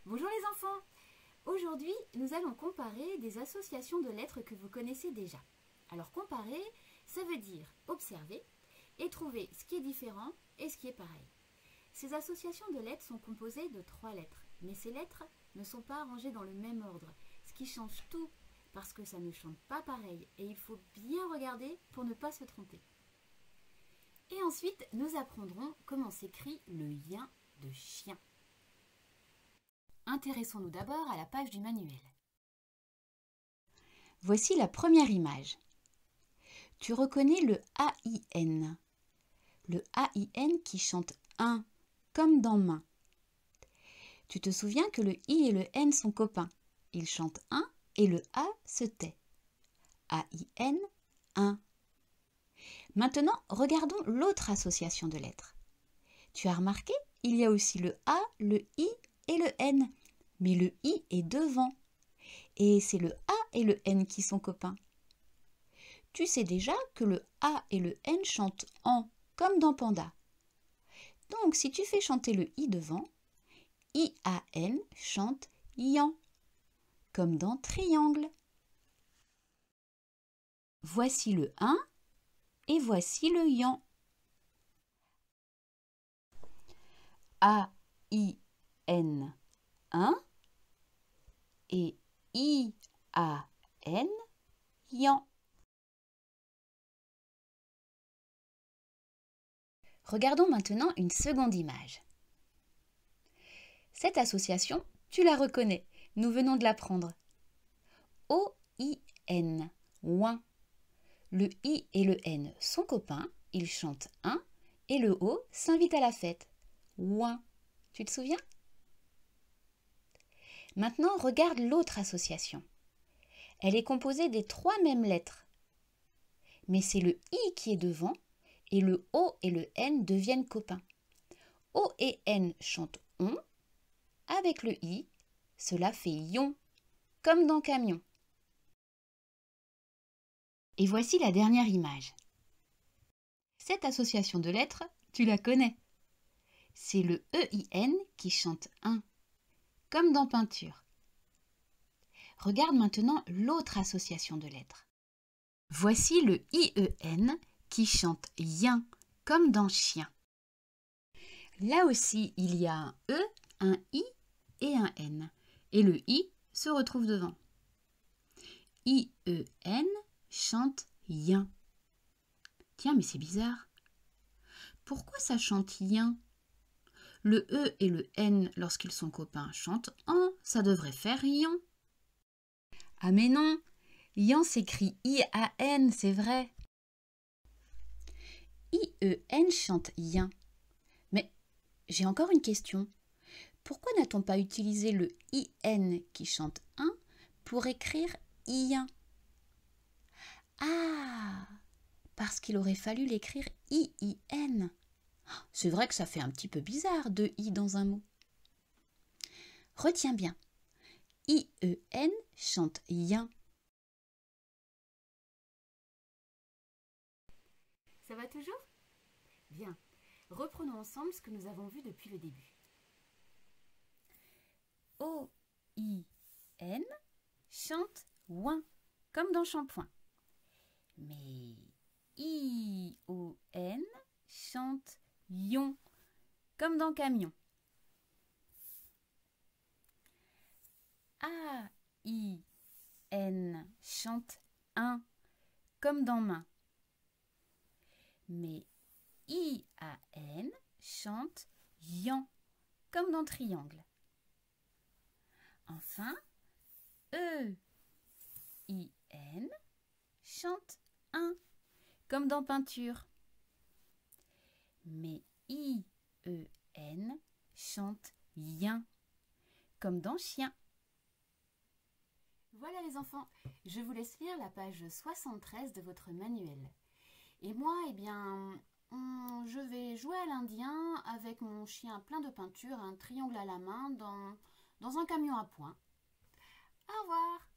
Bonjour les enfants! Aujourd'hui, nous allons comparer des associations de lettres que vous connaissez déjà. Alors comparer, ça veut dire observer et trouver ce qui est différent et ce qui est pareil. Ces associations de lettres sont composées de 3 lettres, mais ces lettres ne sont pas rangées dans le même ordre, ce qui change tout parce que ça ne chante pas pareil et il faut bien regarder pour ne pas se tromper. Et ensuite, nous apprendrons comment s'écrit le yin de chien. Intéressons-nous d'abord à la page du manuel. Voici la première image. Tu reconnais le AIN. Le AIN qui chante un, comme dans main. Tu te souviens que le I et le N sont copains. Ils chantent un et le A se tait. AIN, un. Maintenant, regardons l'autre association de lettres. Tu as remarqué, il y a aussi le A, le I et le N. Mais le I est devant. Et c'est le A et le N qui sont copains. Tu sais déjà que le A et le N chantent en, comme dans Panda. Donc, si tu fais chanter le I devant, IAN chante Yan, comme dans Triangle. Voici le 1 et voici le Yan. AIN 1 et IAN Yan. Regardons maintenant une seconde image. Cette association, tu la reconnais, nous venons de l'apprendre. OIN, ouin. Le I et le N sont copains, ils chantent un, et le O s'invite à la fête. Ouin, tu te souviens? Maintenant, regarde l'autre association. Elle est composée des 3 mêmes lettres. Mais c'est le I qui est devant, et le O et le N deviennent copains. O et N chantent on. Avec le I, cela fait yon, comme dans camion. Et voici la dernière image. Cette association de lettres, tu la connais. C'est le EIN qui chante un, comme dans peinture. Regarde maintenant l'autre association de lettres. Voici le IEN qui chante yin, comme dans chien. Là aussi, il y a un E, un I et un N. Et le I se retrouve devant. IEN chante yin. Tiens, mais c'est bizarre. Pourquoi ça chante yin? Le E et le N, lorsqu'ils sont copains, chantent en. Ça devrait faire yan. Ah mais non, yan s'écrit IAN, c'est vrai. IEN chante yin. Mais j'ai encore une question. Pourquoi n'a-t-on pas utilisé le IN qui chante un pour écrire yin? Ah, parce qu'il aurait fallu l'écrire IIN. C'est vrai que ça fait un petit peu bizarre de I dans un mot. Retiens bien, IEN chante yin. Ça va toujours? Bien, reprenons ensemble ce que nous avons vu depuis le début. OIN chante ouin, comme dans shampoing. Mais ION chante yon, comme dans camion. AIN chante un, comme dans main. Mais IAN chante yan, comme dans triangle. Enfin, EIN chante un, comme dans peinture. Mais IEN chante yin, comme dans chien. Voilà les enfants, je vous laisse lire la page 73 de votre manuel. Et moi, eh bien, je vais jouer à l'Indien avec mon chien plein de peinture, un triangle à la main dans un camion à poing. Au revoir!